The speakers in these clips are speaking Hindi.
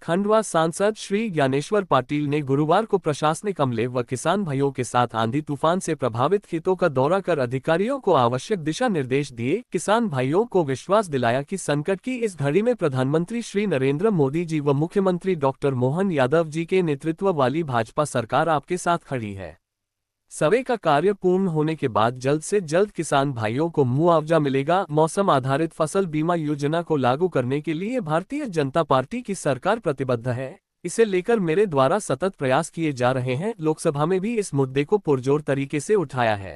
खंडवा सांसद श्री ज्ञानेश्वर पाटिल ने गुरुवार को प्रशासनिक अमले व किसान भाइयों के साथ आंधी तूफान से प्रभावित खेतों का दौरा कर अधिकारियों को आवश्यक दिशा निर्देश दिए। किसान भाइयों को विश्वास दिलाया कि संकट की इस घड़ी में प्रधानमंत्री श्री नरेंद्र मोदी जी व मुख्यमंत्री डॉक्टर मोहन यादव जी के नेतृत्व वाली भाजपा सरकार आपके साथ खड़ी है। सर्वे का कार्य पूर्ण होने के बाद जल्द से जल्द किसान भाइयों को मुआवजा मिलेगा। मौसम आधारित फसल बीमा योजना को लागू करने के लिए भारतीय जनता पार्टी की सरकार प्रतिबद्ध है। इसे लेकर मेरे द्वारा सतत प्रयास किए जा रहे हैं। लोकसभा में भी इस मुद्दे को पुरजोर तरीके से उठाया है।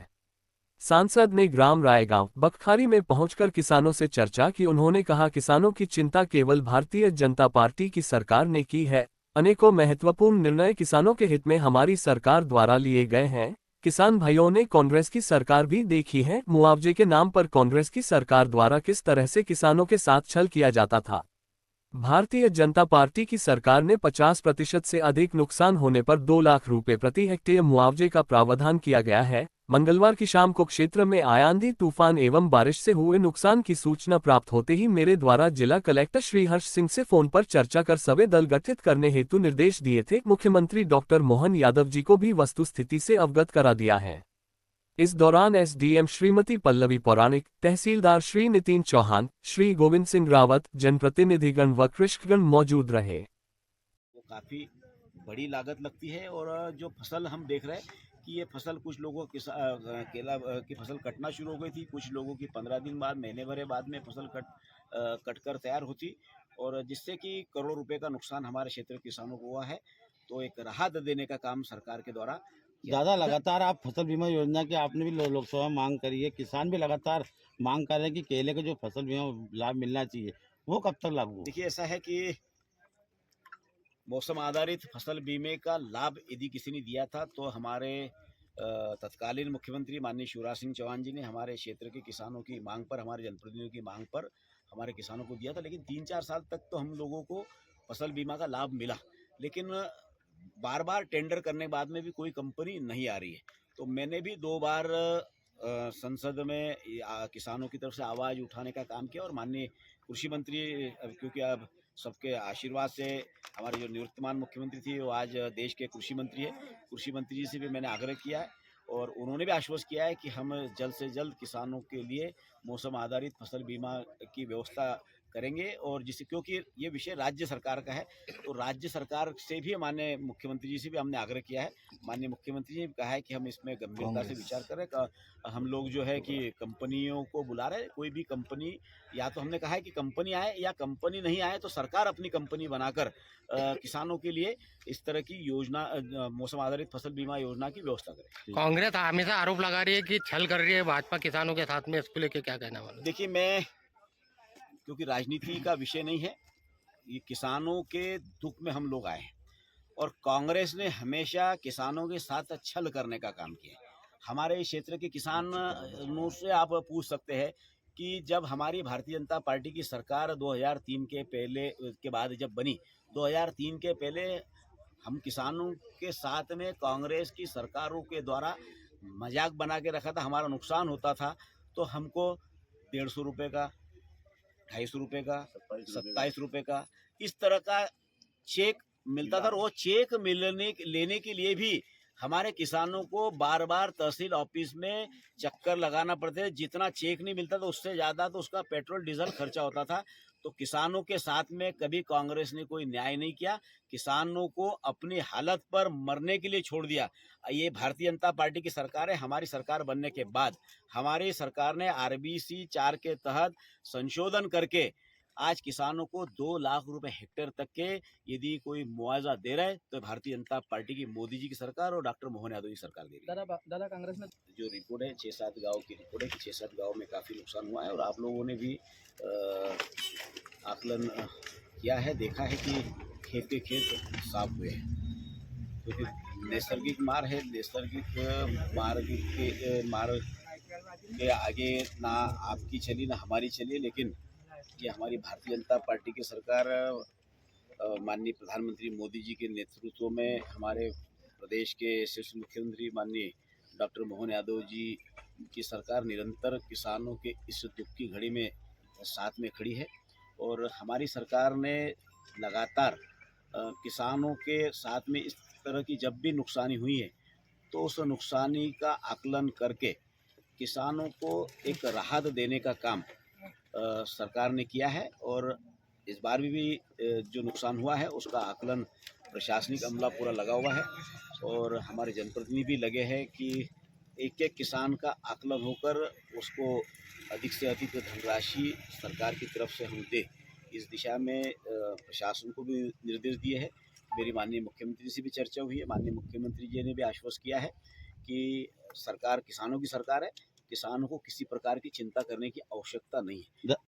सांसद ने ग्राम रायगांव बखखारी में पहुंचकर किसानों से चर्चा की। उन्होंने कहा, किसानों की चिंता केवल भारतीय जनता पार्टी की सरकार ने की है। अनेकों महत्वपूर्ण निर्णय किसानों के हित में हमारी सरकार द्वारा लिए गए हैं। किसान भाइयों ने कांग्रेस की सरकार भी देखी है। मुआवजे के नाम पर कांग्रेस की सरकार द्वारा किस तरह से किसानों के साथ छल किया जाता था। भारतीय जनता पार्टी की सरकार ने 50% से अधिक नुकसान होने पर 2 लाख रुपए प्रति हेक्टेयर मुआवजे का प्रावधान किया गया है। मंगलवार की शाम को क्षेत्र में आए आंधी तूफान एवं बारिश से हुए नुकसान की सूचना प्राप्त होते ही मेरे द्वारा जिला कलेक्टर श्री हर्ष सिंह से फोन पर चर्चा कर सर्वे दल गठित करने हेतु निर्देश दिए थे। मुख्यमंत्री डॉक्टर मोहन यादव जी को भी वस्तुस्थिति से अवगत करा दिया है। इस दौरान एसडीएम श्रीमती पल्लवी पौराणिक, तहसीलदार श्री नितिन चौहान, श्री गोविंद सिंह रावत, जनप्रतिनिधिगण व कृषकगण मौजूद रहे। वो काफ़ी बड़ी लागत लगती है और जो फसल हम देख रहे हैं कि ये फसल कुछ लोगों की केला की फसल कटना शुरू हो गई थी। कुछ लोगों की 15 दिन बाद, महीने भरे बाद में फसल कट कर तैयार होती और जिससे कि करोड़ों रुपए का नुकसान हमारे क्षेत्र के किसानों को हुआ है। तो एक राहत देने का काम सरकार के द्वारा दादा, लगातार आप फसल बीमा योजना की आपने भी लोकसभा में मांग करी है। किसान भी लगातार मांग कर रहे हैं कि केले का जो फसल बीमा लाभ मिलना चाहिए वो कब तक लागू हो? देखिए, ऐसा है कि मौसम आधारित फसल बीमे का लाभ यदि किसी ने दिया था तो हमारे तत्कालीन मुख्यमंत्री माननीय शिवराज सिंह चौहान जी ने हमारे क्षेत्र के किसानों की मांग पर, हमारे जनप्रतिनिधियों की मांग पर हमारे किसानों को दिया था। लेकिन 3-4 साल तक तो हम लोगों को फसल बीमा का लाभ मिला, लेकिन बार बार टेंडर करने के बाद में भी कोई कंपनी नहीं आ रही है। तो मैंने भी 2 बार संसद में किसानों की तरफ से आवाज़ उठाने का काम किया और माननीय कृषि मंत्री, क्योंकि अब सबके आशीर्वाद से हमारे जो निवर्तमान मुख्यमंत्री थी वो आज देश के कृषि मंत्री है। कृषि मंत्री जी से भी मैंने आग्रह किया है और उन्होंने भी आश्वस्त किया है कि हम जल्द से जल्द किसानों के लिए मौसम आधारित फसल बीमा की व्यवस्था करेंगे। और जिससे, क्योंकि ये विषय राज्य सरकार का है, तो राज्य सरकार से भी माननीय मुख्यमंत्री जी से भी हमने आग्रह किया है। माननीय मुख्यमंत्री जी ने कहा है कि हम इसमें गंभीरता से विचार करें। हम लोग जो है कि कंपनियों को बुला रहे हैं। कोई भी कंपनी, या तो हमने कहा है कि कंपनी आए या कंपनी नहीं आए तो सरकार अपनी कंपनी बनाकर किसानों के लिए इस तरह की योजना, मौसम आधारित फसल बीमा योजना की व्यवस्था करे। कांग्रेस हमेशा आरोप लगा रही है कि छल कर रही है भाजपा किसानों के साथ में, इसको लेके क्या कहना वाला? देखिए, मैं, क्योंकि राजनीति का विषय नहीं है, ये किसानों के दुख में हम लोग आए हैं और कांग्रेस ने हमेशा किसानों के साथ छल करने का काम किया है। हमारे क्षेत्र के किसानों से आप पूछ सकते हैं कि जब हमारी भारतीय जनता पार्टी की सरकार 2003 के बाद जब बनी, 2003 के पहले हम किसानों के साथ में कांग्रेस की सरकारों के द्वारा मजाक बना के रखा था। हमारा नुकसान होता था तो हमको 150 रुपये का, 250 रुपये का, 27 रुपये का, इस तरह का चेक मिलता था। और वो चेक लेने के लिए भी हमारे किसानों को बार बार तहसील ऑफिस में चक्कर लगाना पड़ते थे। जितना चेक नहीं मिलता था उससे ज़्यादा तो उसका पेट्रोल डीजल खर्चा होता था। तो किसानों के साथ में कभी कांग्रेस ने कोई न्याय नहीं किया, किसानों को अपनी हालत पर मरने के लिए छोड़ दिया। ये भारतीय जनता पार्टी की सरकार है। हमारी सरकार बनने के बाद हमारी सरकार ने RBC 4 के तहत संशोधन करके आज किसानों को 2 लाख रुपए हेक्टेयर तक के यदि कोई मुआवजा दे रहा है तो भारतीय जनता पार्टी की, मोदी जी की सरकार और डॉक्टर मोहन यादव की सरकार दे रही है। दादा कांग्रेस ने जो रिपोर्ट है 6-7 गाँव की रिपोर्ट है कि 6-7 गाँव में काफ़ी नुकसान हुआ है और आप लोगों ने भी आकलन किया है, देखा है कि खेत के खेत साफ हुए हैं। क्योंकि नैसर्गिक मार है, नैसर्गिक मार के आगे ना आपकी चली ना हमारी चली। लेकिन ये हमारी भारतीय जनता पार्टी की सरकार माननीय प्रधानमंत्री मोदी जी के नेतृत्व में हमारे प्रदेश के शीर्ष मुख्यमंत्री माननीय डॉक्टर मोहन यादव जी की सरकार निरंतर किसानों के इस दुख की घड़ी में साथ में खड़ी है। और हमारी सरकार ने लगातार किसानों के साथ में इस तरह की जब भी नुकसानी हुई है तो उस नुकसानी का आकलन करके किसानों को एक राहत देने का काम सरकार ने किया है। और इस बार भी जो नुकसान हुआ है उसका आकलन प्रशासनिक अमला पूरा लगा हुआ है और हमारे जनप्रतिनिधि भी लगे हैं कि एक एक किसान का आकलन होकर उसको अधिक से अधिक धनराशि सरकार की तरफ से हम दें, इस दिशा में प्रशासन को भी निर्देश दिए हैं। मेरी माननीय मुख्यमंत्री से भी चर्चा हुई है। माननीय मुख्यमंत्री जी ने भी आश्वस्त किया है कि सरकार किसानों की सरकार है, किसानों को किसी प्रकार की चिंता करने की आवश्यकता नहीं है।